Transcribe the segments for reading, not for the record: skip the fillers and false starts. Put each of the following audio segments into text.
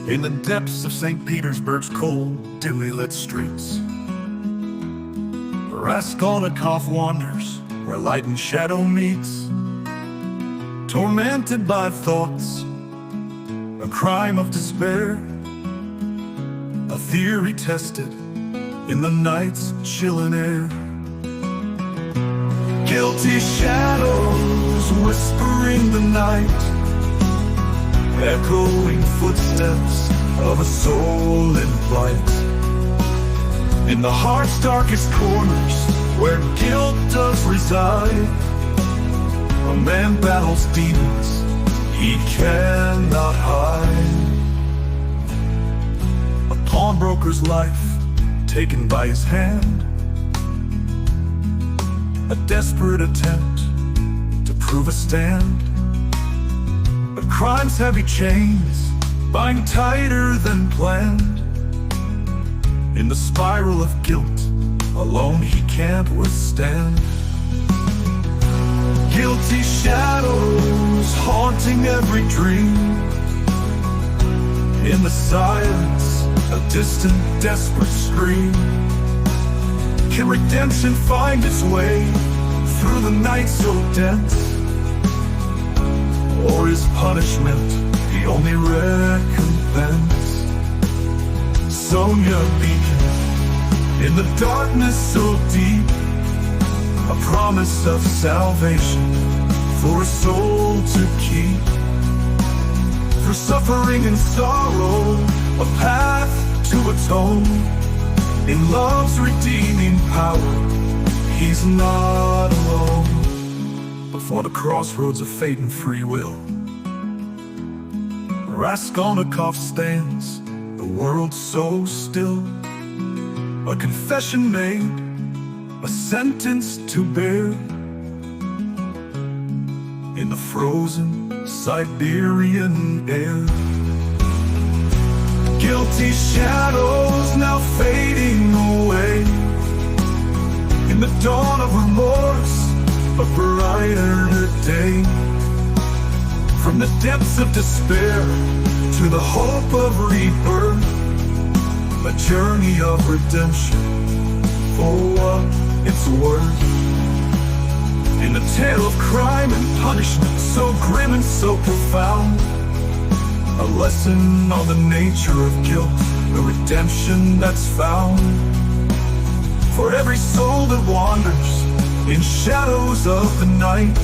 In the depths of St. Petersburg's cold, dimly lit streets, Raskolnikov wanders where light and shadow meets. Tormented by thoughts, a crime of despair, a theory tested in the night's chilling air. Guilty shadows whispering the night, echoing footsteps of a soul in flight. In the heart's darkest corners, where guilt does reside, a man battles demons he cannot hide. A pawnbroker's life taken by his hand, a desperate attempt to prove a stand. A crime's heavy chains bind tighter than planned. In the spiral of guilt, alone he can't withstand. Guilty shadows haunting every dream. In the silence, a distant, desperate scream. Can redemption find its way through the night so dense? Or is punishment the only recompense? Sonia beacon in the darkness so deep, a promise of salvation for a soul to keep. Through suffering and sorrow, a path to atone. In love's redeeming power, he's not alone. Before the crossroads of fate and free will, Raskolnikov stands, the world so still. A confession made, a sentence to bear. In the frozen Siberian air, guilty shadows now fading away. In the dawn of remorse, a brighter day. From the depths of despair to the hope of rebirth, a journey of redemption for what it's worth. In the tale of crime and punishment, so grim and so profound, a lesson on the nature of guilt, the redemption that's found. For every soul that wanders in shadows of the night,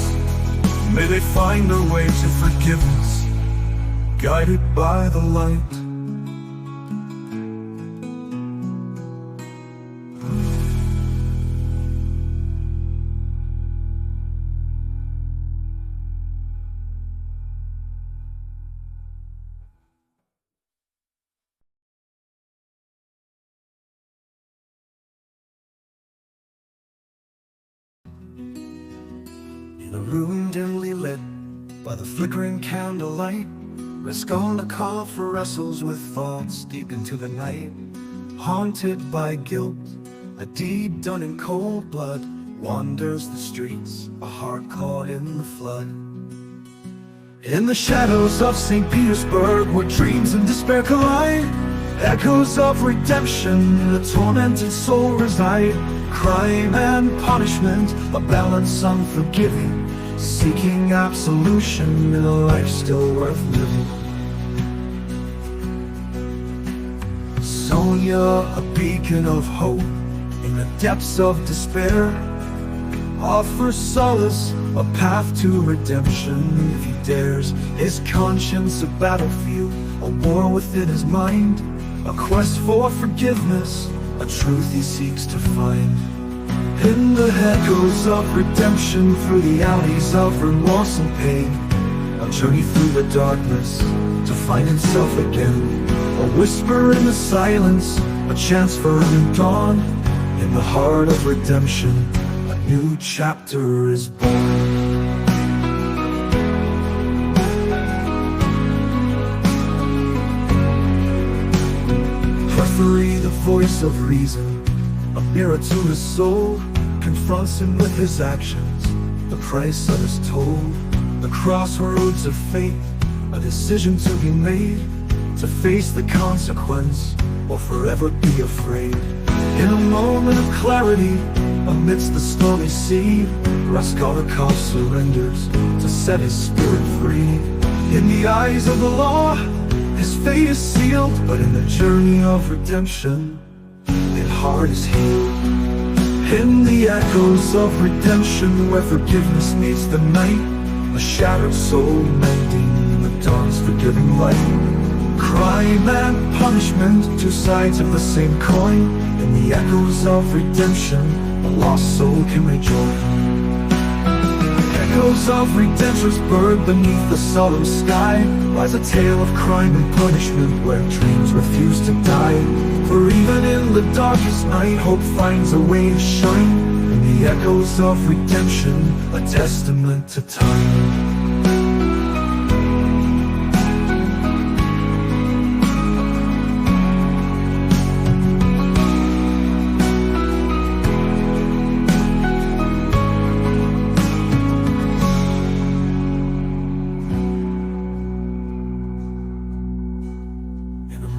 may they find their way to forgiveness, guided by the light. In a room dimly lit by the flickering candlelight, Raskolnikov wrestles with thoughts deep into the night. Haunted by guilt, a deed done in cold blood, wanders the streets, a heart caught in the flood. In the shadows of St. Petersburg, where dreams and despair collide, echoes of redemption, the tormented soul reside. Crime and punishment, a balance unforgiving, seeking absolution in a life still worth living. Sonia, a beacon of hope in the depths of despair, offers solace, a path to redemption if he dares. His conscience a battlefield, a war within his mind, a quest for forgiveness, a truth he seeks to find. In the echoes of redemption, through the alleys of remorse and pain, a journey through the darkness to find himself again. A whisper in the silence, a chance for a new dawn. In the heart of redemption, a new chapter is born. Referee, the voice of reason, a mirror to his soul, confronts him with his actions, the price of his toll. The crossroads of fate, a decision to be made. to face the consequence, or forever be afraid. In a moment of clarity, amidst the stormy sea, Raskolnikov surrenders to set his spirit free. In the eyes of the law, his fate is sealed, but in the journey of redemption, his heart is healed. In the echoes of redemption, where forgiveness meets the night, a shattered soul mending in the dawn's forgiving light. Crime and punishment, two sides of the same coin. In the echoes of redemption, a lost soul can rejoin. Echoes of redemption's bird beneath the solemn sky, lies a tale of crime and punishment, where dreams refuse to die. For even in the darkest night, hope finds a way to shine. In the echoes of redemption, a testament to time.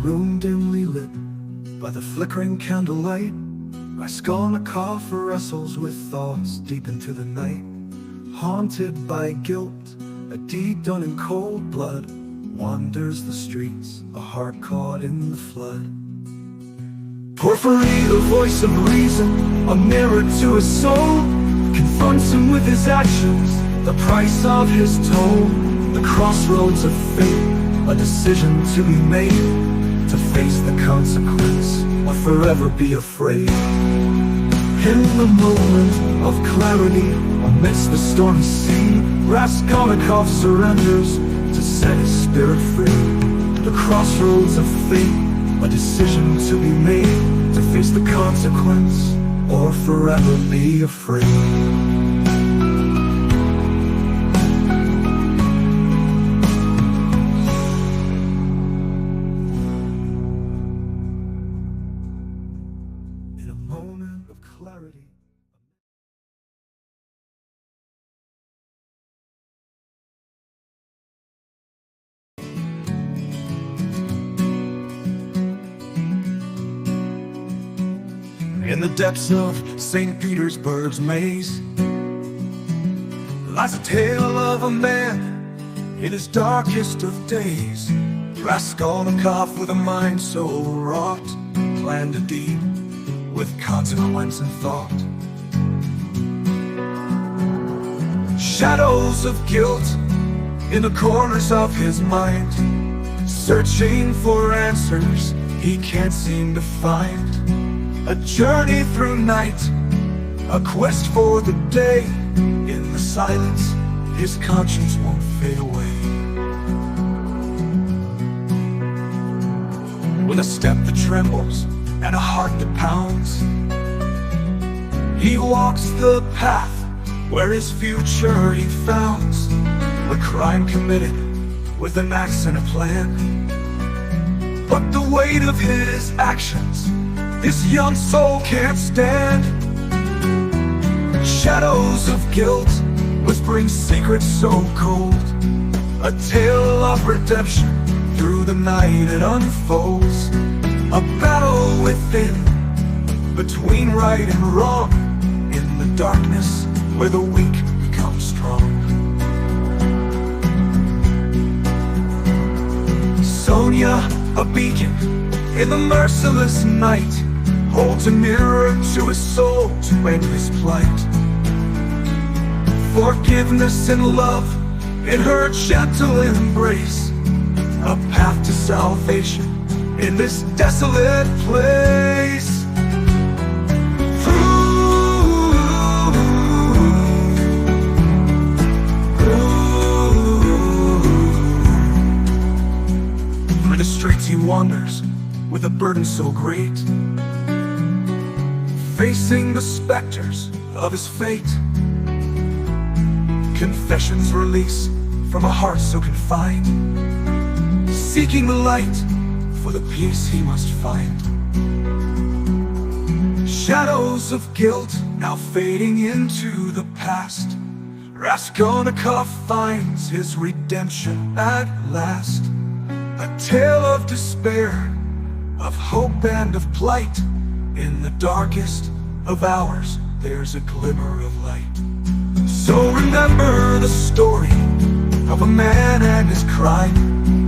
Room dimly lit by the flickering candlelight, Raskolnikov wrestles with thoughts deep into the night. Haunted by guilt, a deed done in cold blood, wanders the streets, a heart caught in the flood. Porphyry, the voice of reason, a mirror to his soul, confronts him with his actions, the price of his toll. The crossroads of fate, a decision to be made, to face the consequence, or forever be afraid. In the moment of clarity, amidst the stormy sea, Raskolnikov surrenders to set his spirit free. The crossroads of fate, a decision to be made, to face the consequence, or forever be afraid. Clarity. In the depths of St. Petersburg's maze lies a tale of a man in his darkest of days. Raskolnikov, with a mind so wrought, planned a deed with consequence in thought. Shadows of guilt in the corners of his mind, searching for answers he can't seem to find. A journey through night, a quest for the day. In the silence, his conscience won't fade away. With a step that trembles and a heart that pounds, he walks the path where his future he founds. A crime committed with an axe and a plan, but the weight of his actions this young soul can't stand. Shadows of guilt, whispering secrets so cold, a tale of redemption, through the night it unfolds. A battle within, between right and wrong, in the darkness where the weak become strong. Sonia, a beacon in the merciless night, holds a mirror to his soul to end his plight. Forgiveness and love in her gentle embrace, a path to salvation in this desolate place. Through the streets he wanders with a burden so great, facing the specters of his fate. Confessions release from a heart so confined, seeking the light for the peace he must find. Shadows of guilt now fading into the past, Raskolnikov finds his redemption at last. A tale of despair, of hope and of plight. In the darkest of hours, there's a glimmer of light. So remember the story of a man and his crime.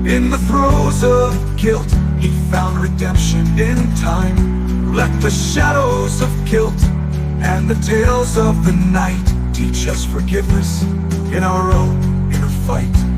In the throes of guilt, he found redemption in time. Let the shadows of guilt and the tales of the night teach us forgiveness in our own inner fight.